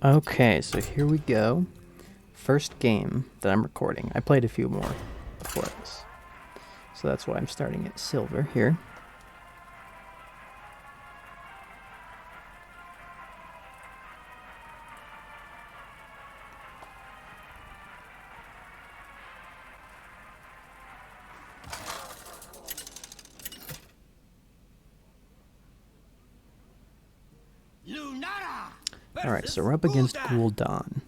Okay, so here we go. First game that I'm recording. I played a few more before this. So that's why I'm starting at silver here. Alright, so we're up against Gul'dan.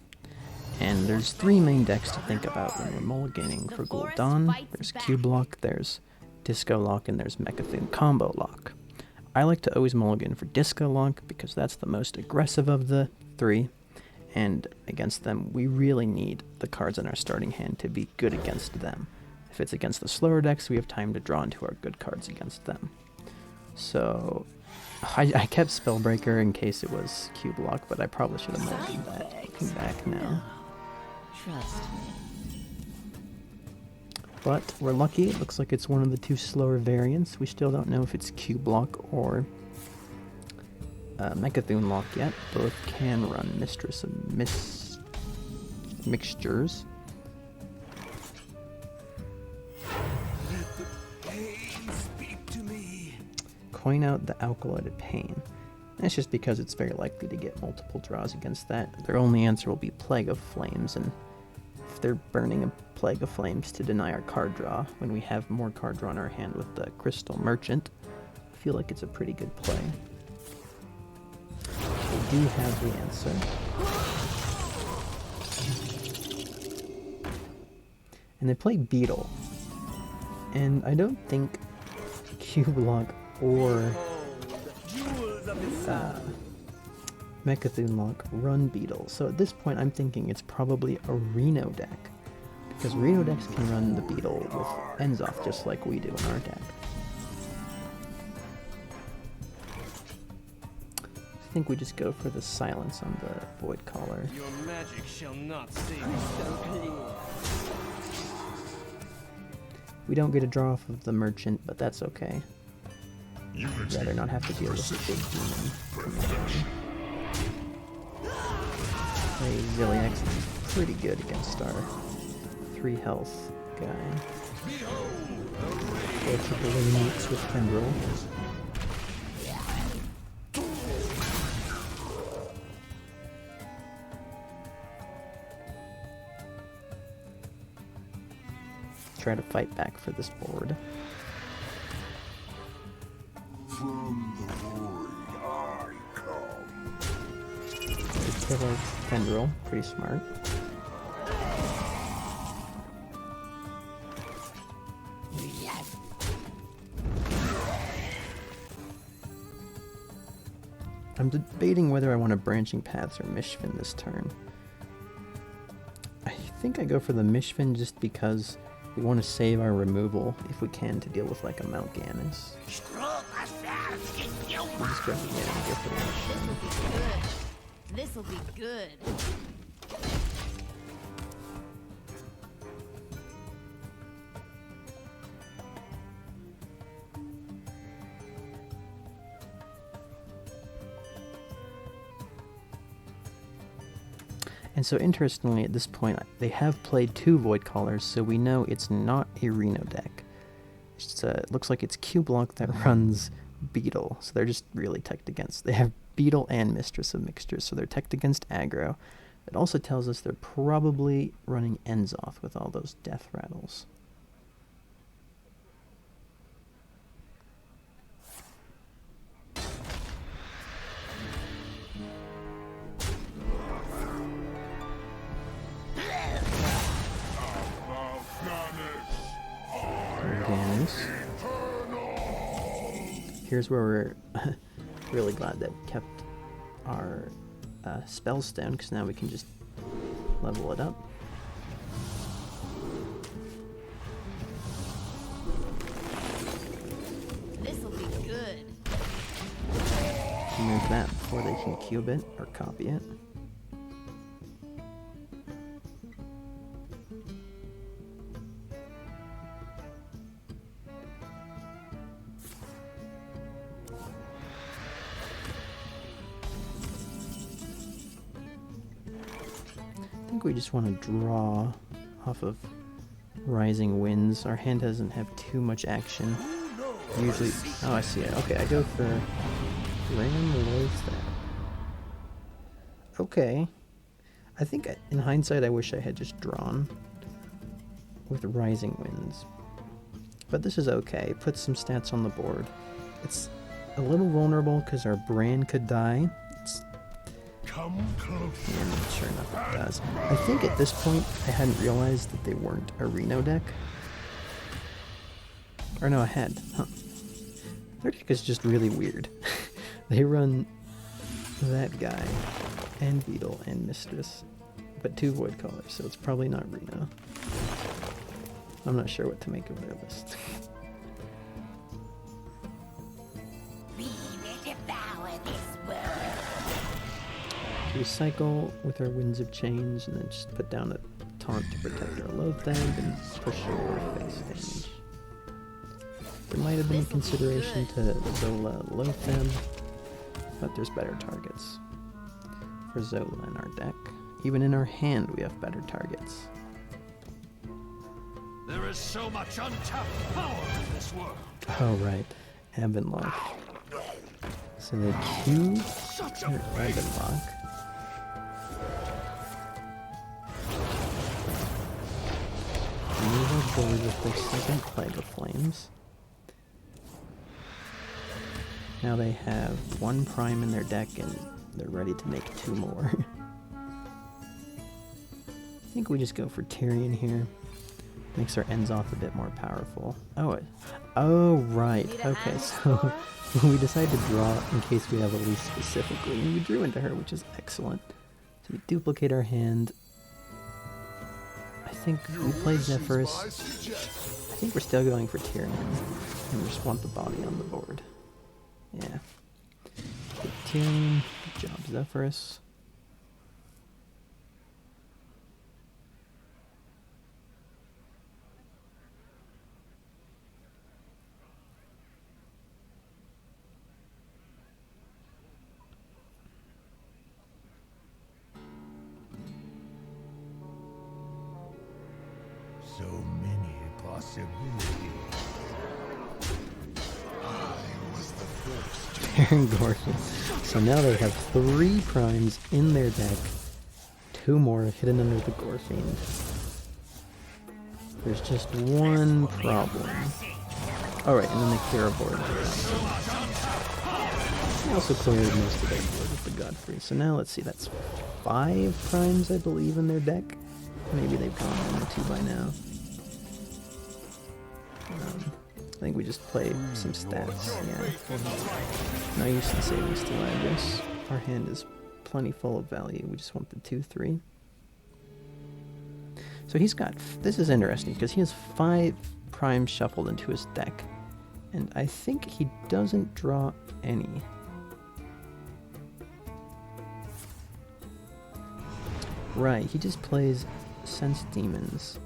And there's three main decks to think about when we're mulliganing for Gul'dan. There's cubelock, there's disco lock, and there's Mechathune combo lock. I like to always mulligan for disco lock because that's the most aggressive of the three. And against them, we really need the cards in our starting hand to be good against them. If it's against the slower decks, we have time to draw into our good cards against them. So I kept Spellbreaker in case it was cubelock, but I probably should have mulliganed that. Looking back now. Trust me. But we're lucky. It looks like it's one of the two slower variants. We still don't know if it's cubelock or Mechathune lock yet. Both can run Mistress of Mixtures. Let the pain speak to me. Coin out the Alkaloided Pain. That's just because it's very likely to get multiple draws against that. Their only answer will be Plague of Flames, and if they're burning a Plague of Flames to deny our card draw, when we have more card draw in our hand with the Crystal Merchant, I feel like it's a pretty good play. They do have the answer. And they play Beetle. And I don't think Cubelock or Mechathune lock run Beetle. So at this point I'm thinking it's probably a Reno deck. Because Reno decks can run the Beetle with ends off just like we do in our deck. I think we just go for the silence on the Void Caller. Your magic shall not save me. We don't get a draw off of the Merchant, but that's okay. I'd rather not have to deal with a big demon. Play Zilliax is pretty good against our 3 health guy. Go to the Meats with Tendril. Try to fight back for this board. From the void I come. Just kill our Tendril, pretty smart. I'm debating whether I want a Branching Paths or Mishfin this turn. I think I go for the Mishfin just because we want to save our removal if we can to deal with like a Mount Ganis. We'll just go for the Mishfin. This'll be good. And so interestingly, at this point, they have played 2 Void Callers, so we know it's not a Reno deck. It looks like it's Cubelock that runs Beetle, so they're just really teched against. They have Beetle and Mistress of Mixtures, so they're teched against aggro. It also tells us they're probably running ends off with all those death rattles. Here's where we're really glad that we kept our spells down, because now we can just level it up. This'll be good. Remove that before they can cube it or copy it. think we just want to draw off of Rising Winds. Our hand doesn't have too much action. Usually... Oh, I see it. Okay, I go for Ram Loathstab. Okay. I think in hindsight I wish I had just drawn with Rising Winds. But this is okay. It puts some stats on the board. It's a little vulnerable because our Bran could die. And sure enough it does. I think at this point I hadn't realized that they weren't a Reno deck. Or no, I had. Huh. Their deck is just really weird. They run that guy, and Beetle, and Mistress, but 2 Void Callers, so it's probably not Reno. I'm not sure what to make of their list. Recycle with our Winds of Change, and then just put down a taunt to protect our Loathstab and push our face damage. There might have been a consideration to Zola Loathstab, but there's better targets for Zola in our deck. Even in our hand, we have better targets. There is so much untapped power in this world. Oh right, Avenlock. So they Q Avenlock. Move our board with their second Plague of Flames. Now they have 1 Prime in their deck and they're ready to make 2 more. I think we just go for Tyrion here. Makes our ends off a bit more powerful. Oh right. Okay, so we decided to draw in case we have Elise specifically, and we drew into her, which is excellent. So we duplicate our hand. I think we played Zephyrus. I think we're still going for Tyrion, and we just want the body on the board. Yeah. Good Tyrion. Good job, Zephyrus. So many possibilities. I was the first. Baron Gorgon. So now they have 3 primes in their deck. 2 more hidden under the Gorfiend. There's just one problem. Alright, and then they clear a board. They also cleared most of their board with the Godfrey. So now let's see, that's 5 primes I believe in their deck. Maybe they've gone on the 2 by now. I think we just played some stats, yeah. No use in saving Stellaris. Our hand is plenty full of value. We just want the 2/3. So he's got... This is interesting, because he has 5 primes shuffled into his deck. And I think he doesn't draw any. Right, he just plays Sense Demons.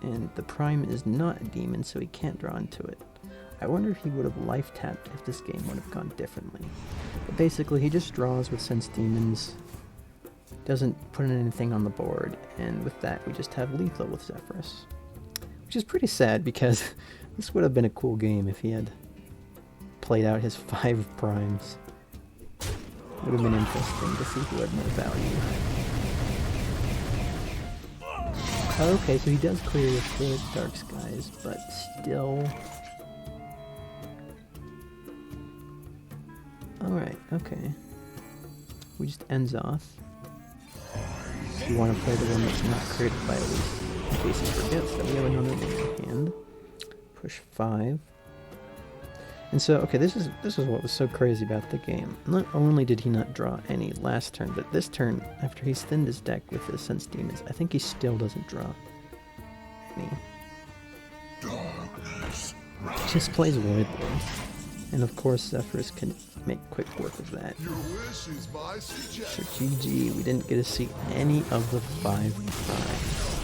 And the prime is not a demon, so he can't draw into it. I wonder if he would have life tapped if this game would have gone differently. But basically, he just draws with Sense Demons, doesn't put in anything on the board, and with that, we just have lethal with Zephyrus. Which is pretty sad, because this would have been a cool game if he had played out his 5 primes. Would have been interesting to see who had more value. Okay, so he does clear with the Dark Skies, but still... Alright, okay. We just ends off. You want to play the one that's not created by Elise, in case he forgets that we have another one in hand. Push 5. And so, okay, this is what was so crazy about the game. Not only did he not draw any last turn, but this turn, after he's thinned his deck with his Sense Demons, I think he still doesn't draw any. He just plays Void Lord. And of course, Zephyrus can make quick work of that. So GG, we didn't get to see any of the 5 primes.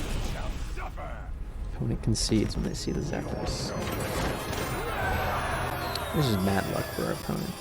Opponent concedes when they see the Zephyrus. This is bad luck for our opponent.